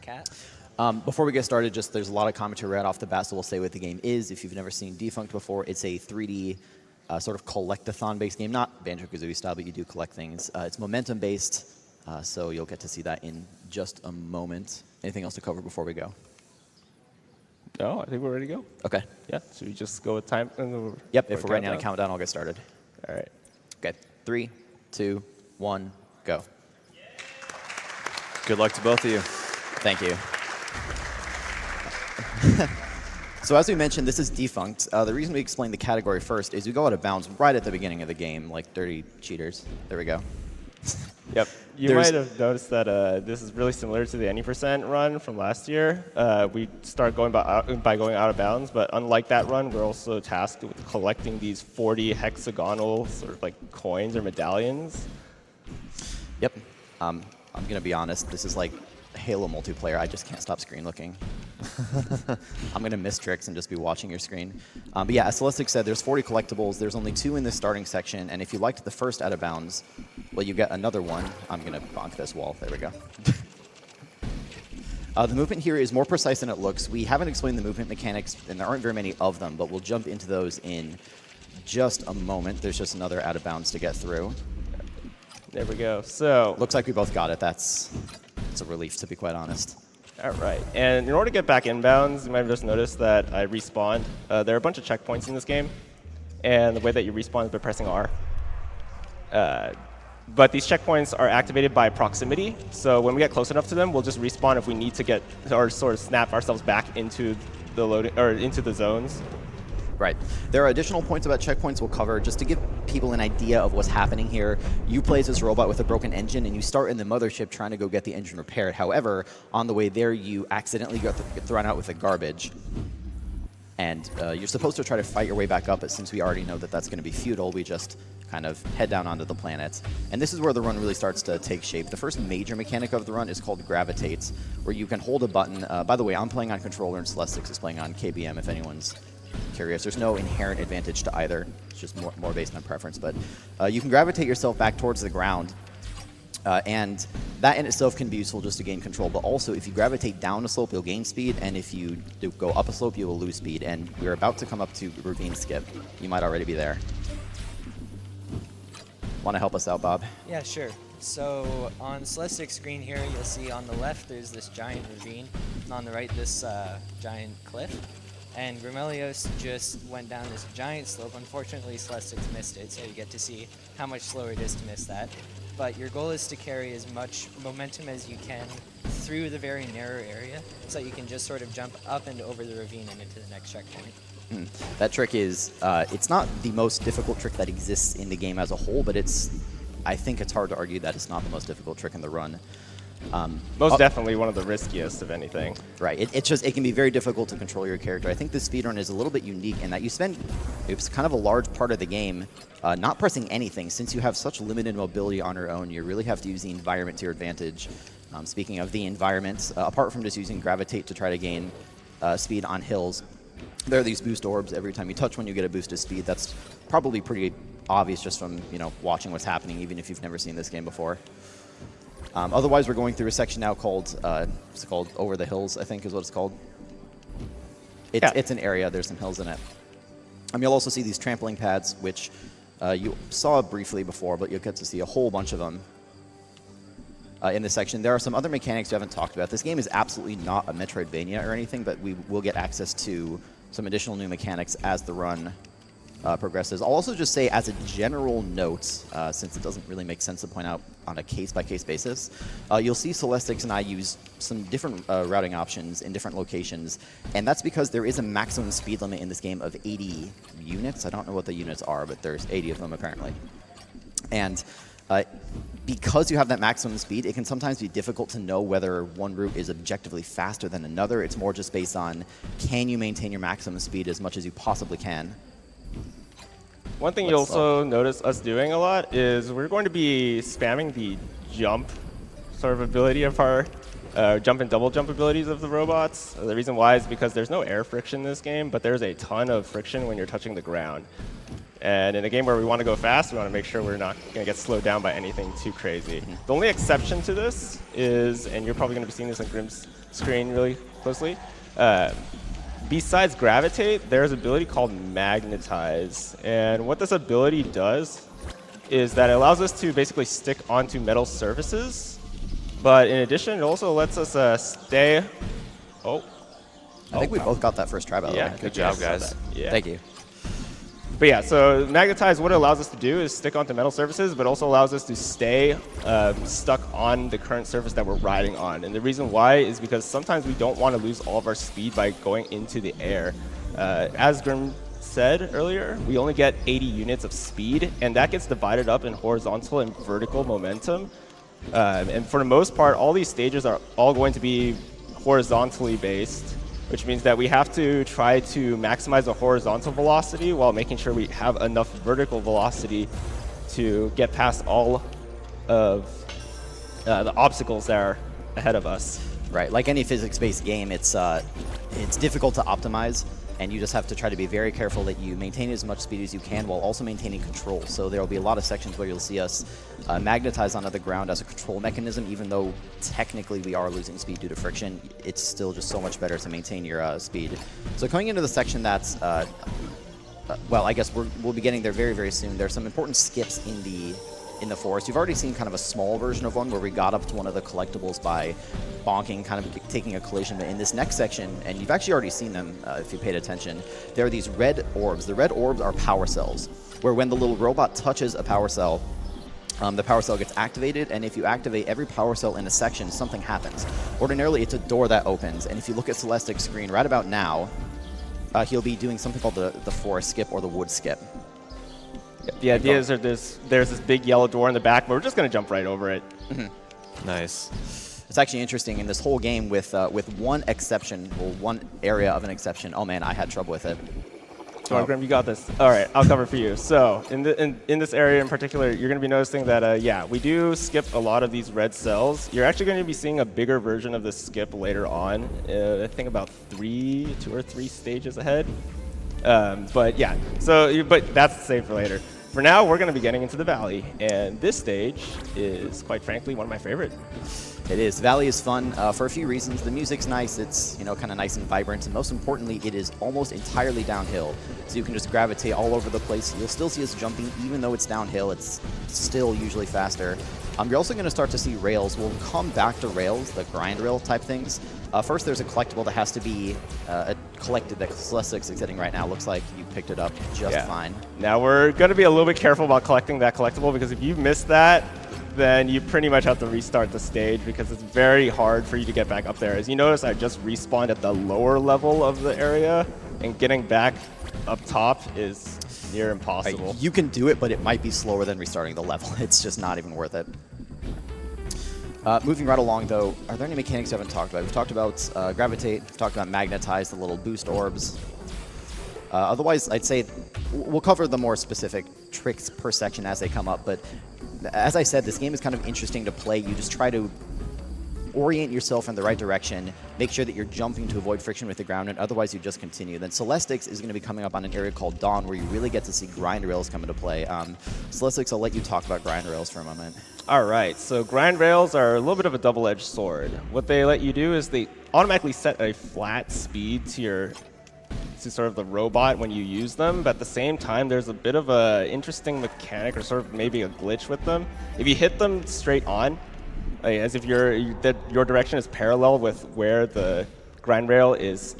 Cat. Before we get started, just there's a lot of commentary right off the bat, so we'll say what the game is. If you've never seen Defunct before, it's a 3D sort of collect-a-thon-based game, not Banjo-Kazooie style, but you do collect things. It's momentum-based, so you'll get to see that in just a moment. Anything else to cover before we go? No, I think we're ready to go. Okay. Yeah, should we just go with time? Yep, if we're writing down a countdown, I'll get started. All right. Okay, 3, 2, 1, go. Good luck to both of you. Thank you. So as we mentioned, this is Defunct. The reason we explain the category first is we go out of bounds right at the beginning of the game, like dirty cheaters. There we go. Yep. You might have noticed that this is really similar to the any% run from last year. We start going by going out of bounds, but unlike that run, we're also tasked with collecting these 40 hexagonal sort of like coins or medallions. Yep. I'm going to be honest. This is like Halo multiplayer. I just can't stop screen looking. I'm going to miss tricks and just be watching your screen. But yeah, as Celestic said, there's 40 collectibles. There's only 2 in this starting section. And if you liked the first out of bounds, well, you get another one. I'm going to bonk this wall. There we go. The movement here is more precise than it looks. We haven't explained the movement mechanics, and there aren't very many of them, but we'll jump into those in just a moment. There's just another out of bounds to get through. There we go. So looks like we both got it. It's a relief, to be quite honest. All right. And in order to get back inbounds, you might have just noticed that I respawned. There are a bunch of checkpoints in this game, and the way that you respawn is by pressing R. But these checkpoints are activated by proximity, so when we get close enough to them, we'll just respawn if we need to get or sort of snap ourselves back into the loading or into the zones. Right. There are additional points about checkpoints we'll cover. Just to give people an idea of what's happening here, you play as this robot with a broken engine, and you start in the mothership trying to go get the engine repaired. However, on the way there, you accidentally get thrown out with the garbage. And you're supposed to try to fight your way back up, but since we already know that that's going to be futile, we just kind of head down onto the planet. And this is where the run really starts to take shape. The first major mechanic of the run is called Gravitate, where you can hold a button. By the way, I'm playing on controller, and Celestix is playing on KBM, if anyone's curious. There's no inherent advantage to either. It's just more based on preference. But you can gravitate yourself back towards the ground. And that in itself can be useful just to gain control. But also, if you gravitate down a slope, you'll gain speed. And if you go up a slope, you will lose speed. And we're about to come up to Ravine Skip. You might already be there. Want to help us out, Bob? Yeah, sure. So on Celestic's screen here, you'll see on the left there's this giant ravine, and on the right this giant cliff. And Grimelios just went down this giant slope. Unfortunately, Celestix missed it, so you get to see how much slower it is to miss that. But your goal is to carry as much momentum as you can through the very narrow area, so that you can just sort of jump up and over the ravine and into the next checkpoint. That trick is, it's not the most difficult trick that exists in the game as a whole, but I think it's hard to argue that it's not the most difficult trick in the run. Most definitely one of the riskiest of anything. Right. It can be very difficult to control your character. I think this speedrun is a little bit unique in that you spend kind of a large part of the game not pressing anything. Since you have such limited mobility on your own, you really have to use the environment to your advantage. Speaking of the environment, apart from just using Gravitate to try to gain speed on hills, there are these boost orbs. Every time you touch one, you get a boost of speed. That's probably pretty obvious just from watching what's happening, even if you've never seen this game before. Otherwise, we're going through a section now called, what's it called? Over the Hills, I think is what it's called. It's an area. There's some hills in it. You'll also see these trampoline pads, which you saw briefly before, but you'll get to see a whole bunch of them in this section. There are some other mechanics we haven't talked about. This game is absolutely not a Metroidvania or anything, but we will get access to some additional new mechanics as the run progresses. I'll also just say, as a general note, since it doesn't really make sense to point out on a case-by-case basis, you'll see Celestix and I use some different routing options in different locations, and that's because there is a maximum speed limit in this game of 80 units. I don't know what the units are, but there's 80 of them apparently. And because you have that maximum speed, it can sometimes be difficult to know whether one route is objectively faster than another. It's more just based on, can you maintain your maximum speed as much as you possibly can? One thing you'll also notice us doing a lot is we're going to be spamming the jump sort of ability of our jump and double jump abilities of the robots. The reason why is because there's no air friction in this game, but there's a ton of friction when you're touching the ground. And in a game where we want to go fast, we want to make sure we're not going to get slowed down by anything too crazy. The only exception to this is, and you're probably going to be seeing this on Grim's screen really closely, besides Gravitate, there's an ability called Magnetize. And what this ability does is that it allows us to basically stick onto metal surfaces. But in addition, it also lets us stay... I think we both got that first try, by the way. Yeah, Good job, guys. Yeah. Thank you. But yeah, so Magnetize, what it allows us to do is stick onto metal surfaces, but also allows us to stay stuck on the current surface that we're riding on. And the reason why is because sometimes we don't want to lose all of our speed by going into the air. As Grim said earlier, we only get 80 units of speed, and that gets divided up in horizontal and vertical momentum. And for the most part, all these stages are all going to be horizontally based, which means that we have to try to maximize the horizontal velocity while making sure we have enough vertical velocity to get past all of the obstacles that are ahead of us. Right, like any physics-based game, it's difficult to optimize, and you just have to try to be very careful that you maintain as much speed as you can while also maintaining control. So there will be a lot of sections where you'll see us magnetize onto the ground as a control mechanism, even though technically we are losing speed due to friction. It's still just so much better to maintain your speed. So coming into the section that's, well, I guess we'll be getting there very, very soon. There's some important skips in the forest. You've already seen kind of a small version of one where we got up to one of the collectibles by bonking, kind of taking a collision. But in this next section, and you've actually already seen them if you paid attention, there are these red orbs. The red orbs are power cells, where when the little robot touches a power cell, the power cell gets activated, and if you activate every power cell in a section, something happens. Ordinarily, it's a door that opens, and if you look at Celestic's screen right about now, he'll be doing something called the forest skip or the wood skip. The idea is that there's this big yellow door in the back, but we're just going to jump right over it. Nice. It's actually interesting in this whole game with one exception, well, one area of an exception. Oh man, I had trouble with it. Come on, Grim, you got this. All right, I'll cover for you. So in this area in particular, you're going to be noticing that, yeah, we do skip a lot of these red cells. You're actually going to be seeing a bigger version of this skip later on, I think about 2 or 3 stages ahead. But yeah, but that's the same for later. For now, we're going to be getting into the valley, and this stage is, quite frankly, one of my favorite. It is. Valley is fun for a few reasons. The music's nice. It's, kind of nice and vibrant. And most importantly, it is almost entirely downhill. So you can just gravitate all over the place. You'll still see us jumping. Even though it's downhill, it's still usually faster. You're also going to start to see rails. We'll come back to rails, the grind rail type things. First, there's a collectible that has to be collected that Celestic's exiting right now. Looks like you picked it up just fine. Now, we're going to be a little bit careful about collecting that collectible, because if you miss that, then you pretty much have to restart the stage, because it's very hard for you to get back up there. As you notice, I just respawned at the lower level of the area, and getting back up top is near impossible. You can do it, but it might be slower than restarting the level. It's just not even worth it. Moving right along, though, are there any mechanics we haven't talked about? We've talked about Gravitate, we've talked about Magnetize, the little boost orbs. Otherwise, I'd say we'll cover the more specific tricks per section as they come up, but as I said, this game is kind of interesting to play. You just try to orient yourself in the right direction, make sure that you're jumping to avoid friction with the ground, and otherwise you just continue. Then Celestics is going to be coming up on an area called Dawn, where you really get to see grind rails come into play. Celestics, I'll let you talk about grind rails for a moment. All right, so grind rails are a little bit of a double-edged sword. What they let you do is they automatically set a flat speed to sort of the robot when you use them, but at the same time, there's a bit of a interesting mechanic, or sort of maybe a glitch with them. If you hit them straight on, as if your direction is parallel with where the grind rail is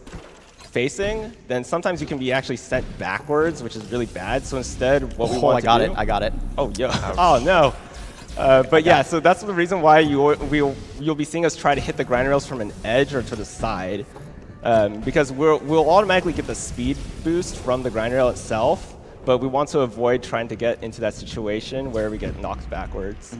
facing, then sometimes you can be actually sent backwards, which is really bad. So instead, what we want to do... I got it. Oh, yeah. Oh, no. But yeah, so that's the reason why you'll be seeing us try to hit the grind rails from an edge or to the side. Because we'll automatically get the speed boost from the grind rail itself, but we want to avoid trying to get into that situation where we get knocked backwards.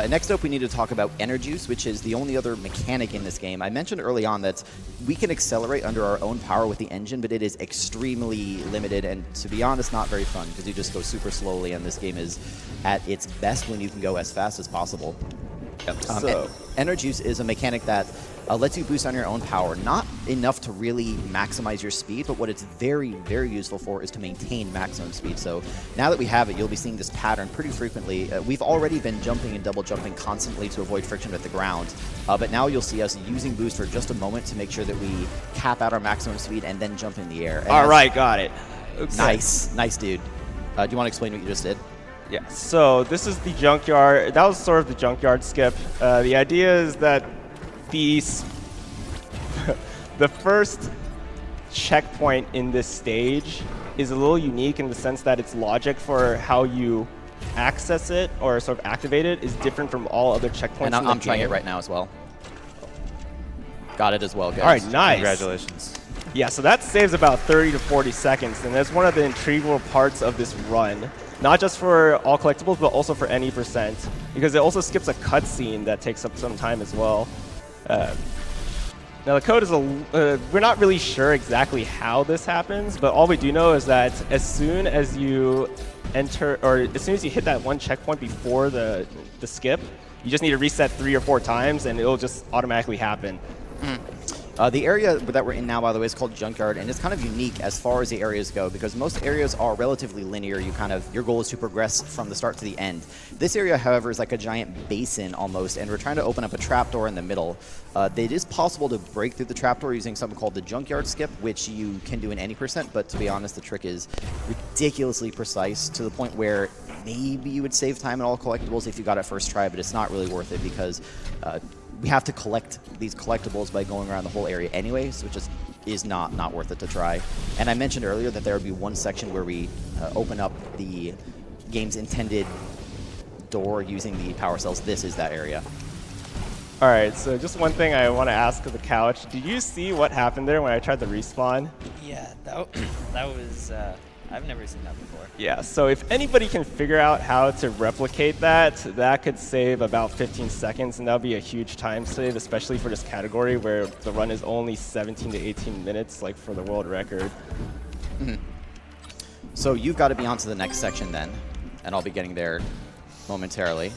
Next up, we need to talk about Enerjuice, which is the only other mechanic in this game. I mentioned early on that we can accelerate under our own power with the engine, but it is extremely limited, and to be honest, not very fun, because you just go super slowly, and this game is at its best when you can go as fast as possible. So Energy Juice is a mechanic that lets you boost on your own power. Not enough to really maximize your speed, but what it's very, very useful for is to maintain maximum speed. So now that we have it, you'll be seeing this pattern pretty frequently. We've already been jumping and double jumping constantly to avoid friction with the ground, but now you'll see us using boost for just a moment to make sure that we cap out our maximum speed and then jump in the air. And all right, got it. Okay. Nice, dude. Do you want to explain what you just did? Yeah, so this is the junkyard. That was sort of the junkyard skip. The idea is that the first checkpoint in this stage is a little unique in the sense that its logic for how you access it or sort of activate it is different from all other checkpoints. And I'm trying it right now as well. Got it as well, guys. All right, nice. Congratulations. Yeah, so that saves about 30 to 40 seconds, and that's one of the integral parts of this run. Not just for all collectibles, but also for any percent, because it also skips a cutscene that takes up some time as well. Now the code is we're not really sure exactly how this happens, but all we do know is that as soon as you enter, or as soon as you hit that one checkpoint before the skip, you just need to reset 3 or 4 times, and it'll just automatically happen. The area that we're in now, by the way, is called Junkyard, and it's kind of unique as far as the areas go because most areas are relatively linear. Your goal is to progress from the start to the end. This area, however, is like a giant basin almost, and we're trying to open up a trapdoor in the middle. It is possible to break through the trapdoor using something called the Junkyard Skip, which you can do in any percent, but to be honest, the trick is ridiculously precise to the point where maybe you would save time in all collectibles if you got it first try, but it's not really worth it because we have to collect these collectibles by going around the whole area anyway, so it just is not worth it to try. And I mentioned earlier that there would be one section where we open up the game's intended door using the power cells. This is that area. All right, so just one thing I want to ask of the couch. Did you see what happened there when I tried to respawn? Yeah, that was, I've never seen that before. Yeah, so if anybody can figure out how to replicate that, that could save about 15 seconds, and that would be a huge time save, especially for this category where the run is only 17 to 18 minutes, like for the world record. Mm-hmm. So you've got to be on to the next section then, and I'll be getting there momentarily.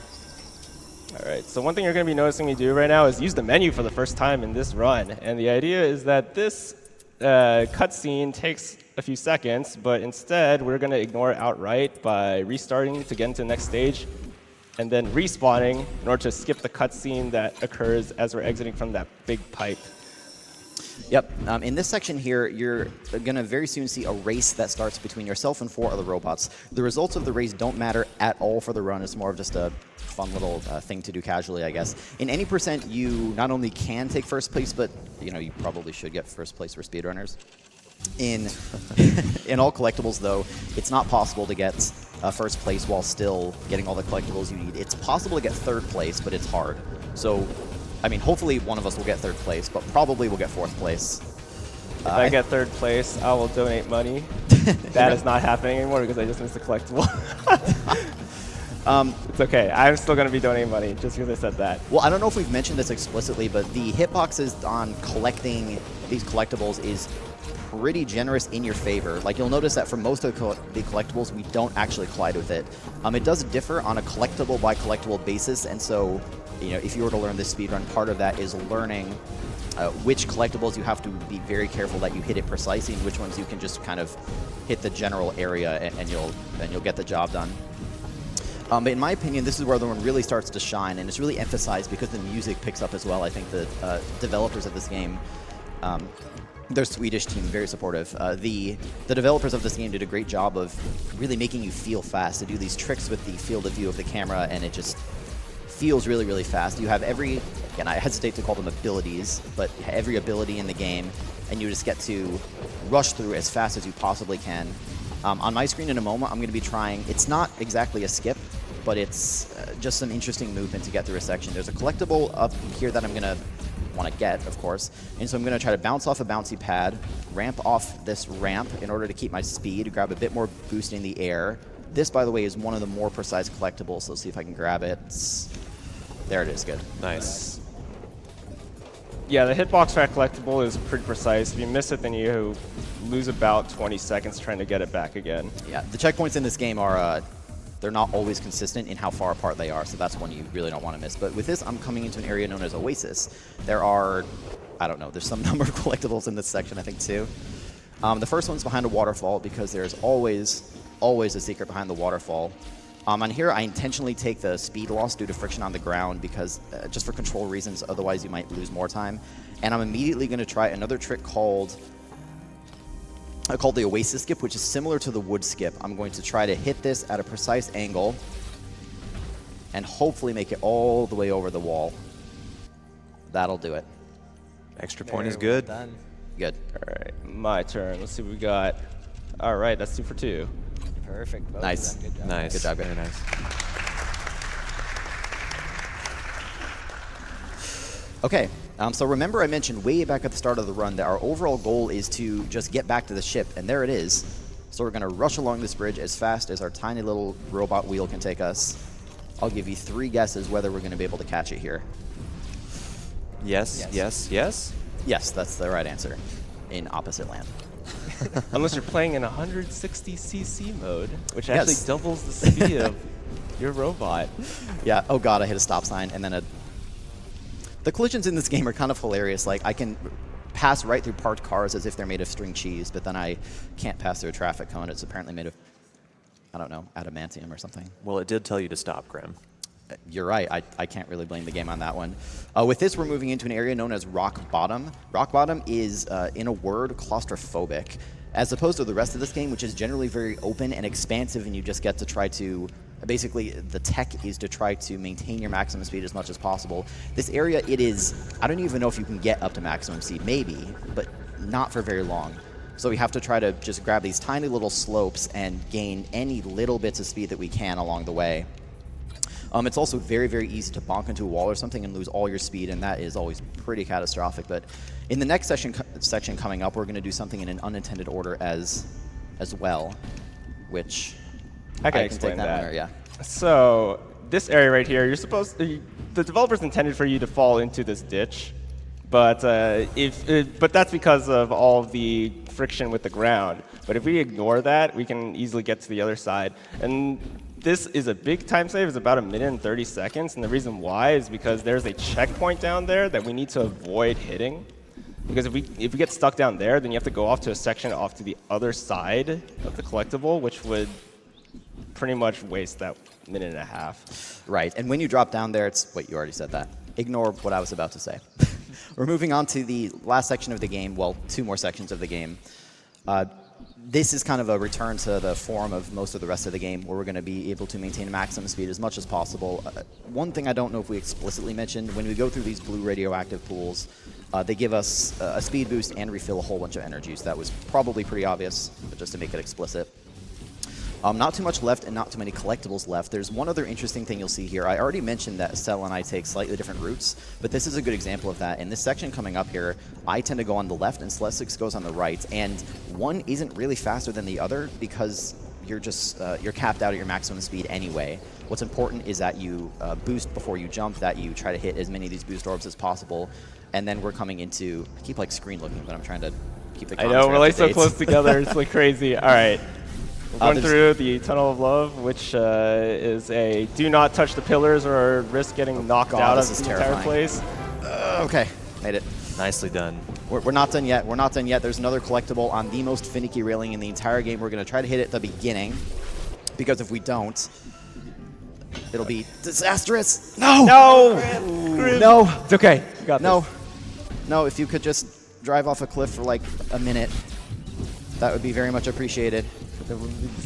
All right, so one thing you're going to be noticing me do right now is use the menu for the first time in this run, and the idea is that this cutscene takes a few seconds, but instead we're going to ignore it outright by restarting to get into the next stage and then respawning in order to skip the cutscene that occurs as we're exiting from that big pipe. Yep. In this section here, you're going to very soon see a race that starts between yourself and 4 other robots. The results of the race don't matter at all for the run. It's more of just a fun little thing to do casually, I guess. In any percent, you not only can take first place, but you probably should get first place for speedrunners. In all collectibles, though, it's not possible to get first place while still getting all the collectibles you need. It's possible to get third place, but it's hard. So, I mean, hopefully one of us will get third place, but probably we'll get fourth place. If I get third place, I will donate money. That is not happening anymore because I just missed a collectible. It's okay. I'm still going to be donating money just because I said that. Well, I don't know if we've mentioned this explicitly, but the hitboxes on collecting these collectibles is pretty generous in your favor. Like, you'll notice that for most of the collectibles, we don't actually collide with it. It does differ on a collectible by collectible basis, and so, if you were to learn this speedrun, part of that is learning which collectibles you have to be very careful that you hit it precisely, and which ones you can just kind of hit the general area and you'll get the job done. But in my opinion, this is where the one really starts to shine, and it's really emphasized because the music picks up as well. I think the developers of this game, their Swedish team, very supportive. The developers of this game did a great job of really making you feel fast. They do these tricks with the field of view of the camera, and it just feels really, really fast. You have every, and I hesitate to call them abilities, but every ability in the game, and you just get to rush through as fast as you possibly can. On my screen in a moment, I'm going to be trying, it's not exactly a skip, but it's just some interesting movement to get through a section. There's a collectible up here that I'm going to want to get, of course, and so I'm going to try to bounce off a bouncy pad, ramp off this ramp in order to keep my speed, grab a bit more boost in the air. This, by the way, is one of the more precise collectibles, so let's see if I can grab it. There it is, good. Nice. Yeah, the hitbox for that collectible is pretty precise. If you miss it, then you lose about 20 seconds trying to get it back again. Yeah, the checkpoints in this game are they're not always consistent in how far apart they are, so that's one you really don't want to miss. But with this, I'm coming into an area known as Oasis. There are, I don't know, there's some number of collectibles in this section, I think 2. The first one's behind a waterfall because there's always a secret behind the waterfall. On here, I intentionally take the speed loss due to friction on the ground because just for control reasons, otherwise you might lose more time. And I'm immediately going to try another trick called the Oasis Skip, which is similar to the Wood Skip. I'm going to try to hit this at a precise angle and hopefully make it all the way over the wall. That'll do it. Extra point is good. Well done. Good. All right, my turn. Let's see what we got. All right, that's 2 for 2. Perfect. Both Nice. of them. Good job. Nice. Good job, Very guys. nice. Okay, so remember I mentioned way back at the start of the run that our overall goal is to just get back to the ship, and there it is. So we're going to rush along this bridge as fast as our tiny little robot wheel can take us. I'll give you 3 guesses whether we're going to be able to catch it here. Yes, Yes. yes, yes. Yes, that's the right answer. In opposite land. Unless you're playing in 160cc mode, which Yes. actually doubles the speed of your robot. Yeah, oh god, I hit a stop sign and then The collisions in this game are kind of hilarious. Like, I can pass right through parked cars as if they're made of string cheese, but then I can't pass through a traffic cone. It's apparently made of, I don't know, adamantium or something. Well, it did tell you to stop, Grim. You're right. I can't really blame the game on that one. With this, we're moving into an area known as Rock Bottom. Rock Bottom is, in a word, claustrophobic, as opposed to the rest of this game, which is generally very open and expansive, and you just get to try to... Basically, the tech is to try to maintain your maximum speed as much as possible. This area, it is... I don't even know if you can get up to maximum speed. Maybe, but not for very long. So we have to try to just grab these tiny little slopes and gain any little bits of speed that we can along the way. It's also very, very easy to bonk into a wall or something and lose all your speed, and that is always pretty catastrophic. But in the next section coming up, we're going to do something in an unintended order as well, which I can take explain that. that. One, yeah. So this area right here, you're supposed to, the developers intended for you to fall into this ditch, but but that's because of all of the friction with the ground. But if we ignore that, we can easily get to the other side. And this is a big time save. It's about 1 minute and 30 seconds. And the reason why is because there's a checkpoint down there that we need to avoid hitting. Because if we get stuck down there, then you have to go off to a section off to the other side of the collectible, which would pretty much waste that 1.5 minutes. Right, and when you drop down there, it's... Wait, you already said that. Ignore what I was about to say. We're moving on to the last section of the game, well, 2 more sections of the game. This is kind of a return to the form of most of the rest of the game, where we're going to be able to maintain maximum speed as much as possible. One thing I don't know if we explicitly mentioned, when we go through these blue radioactive pools, they give us a speed boost and refill a whole bunch of energy, so that was probably pretty obvious, but just to make it explicit. Not too much left and not too many collectibles left. There's one other interesting thing you'll see here. I already mentioned that Estelle and I take slightly different routes, but this is a good example of that. In this section coming up here, I tend to go on the left and Celestix goes on the right, and one isn't really faster than the other because you're just you're capped out at your maximum speed anyway. What's important is that you boost before you jump, that you try to hit as many of these boost orbs as possible, and then we're coming into... I keep like screen looking, but I'm trying to keep the I know, we're up like to so date. close together, it's like crazy. All right. We're going there's- through the Tunnel of Love, which is a do not touch the pillars or risk getting knocked God, out of this the is entire terrifying. place. Okay, made it. Nicely done. We're not done yet. We're not done yet. There's another collectible on the most finicky railing in the entire game. We're going to try to hit it at the beginning, because if we don't, it'll be disastrous. No! No! No! It's okay. You got No. this. No, if you could just drive off a cliff for like a minute, that would be very much appreciated.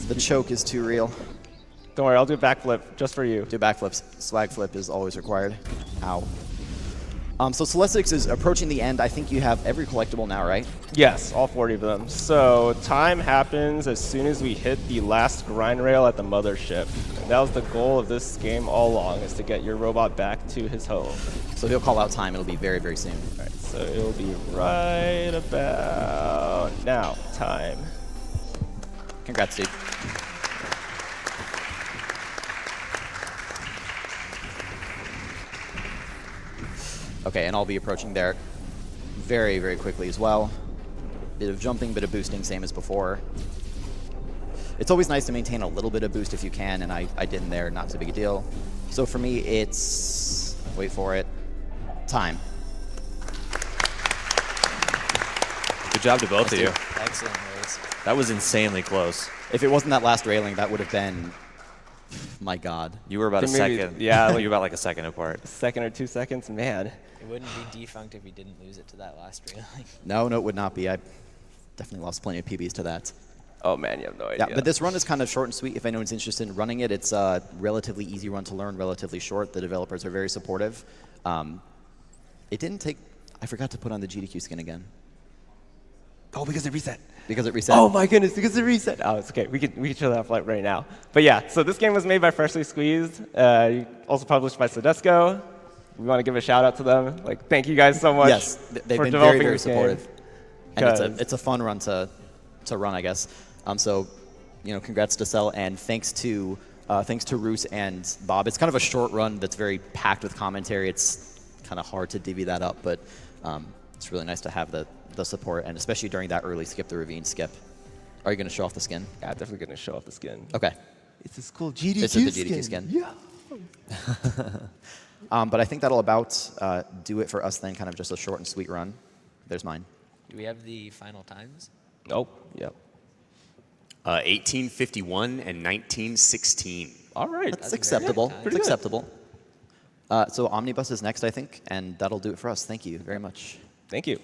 The choke is too real. Don't worry, I'll do a backflip just for you. Do backflips. Swag flip is always required. Ow. So Celestix is approaching the end. I think you have every collectible now, right? Yes, all 40 of them. So time happens as soon as we hit the last grind rail at the mothership. And that was the goal of this game all along, is to get your robot back to his home. So he'll call out time. It'll be very, very soon. All right, so it'll be right about now. Time. Congrats, dude. Okay, and I'll be approaching there very, very quickly as well. Bit of jumping, bit of boosting, same as before. it's always nice to maintain a little bit of boost if you can, and I didn't there, not so big a deal. So for me, it's, wait for it, time. Good job to both of you. Excellent race. That was insanely close. If it wasn't that last railing, that would have been, my God. You were about a Maybe- second. yeah, like- you were about like a second apart. Second or 2 seconds, man. It wouldn't be defunct if he didn't lose it to that last railing. No, it would not be. I definitely lost plenty of PBs to that. Oh man, you have no idea. Yeah, but this run is kind of short and sweet if anyone's interested in running it. It's a relatively easy run to learn, relatively short. The developers are very supportive. It didn't take, I forgot to put on the GDQ skin again. Oh, because it reset. Because it reset. Oh my goodness, because it reset. Oh, it's okay. We can show that flight right now. But yeah, so this game was made by Freshly Squeezed, also published by Sodesco. We want to give a shout out to them. Like, thank you guys so much. Yes, they've for been developing very this game. supportive. And Because- it's a fun run to run, I guess. So, congrats to Cell, and thanks to Roos and Bob. It's kind of a short run that's very packed with commentary. It's kind of hard to divvy that up, but it's really nice to have the support, and especially during that early skip the ravine skip. Are you going to show off the skin? Yeah, definitely going to show off the skin. Okay. It's this cool GDQ This is the GDQ skin. Yeah. But I think that'll about do it for us then, kind of just a short and sweet run. There's mine. Do we have the final times? Nope. Yep. 1851 and 1916. All right. That's a very acceptable. good time. It's acceptable. So Omnibus is next, I think, and that'll do it for us. Thank you very much. Thank you.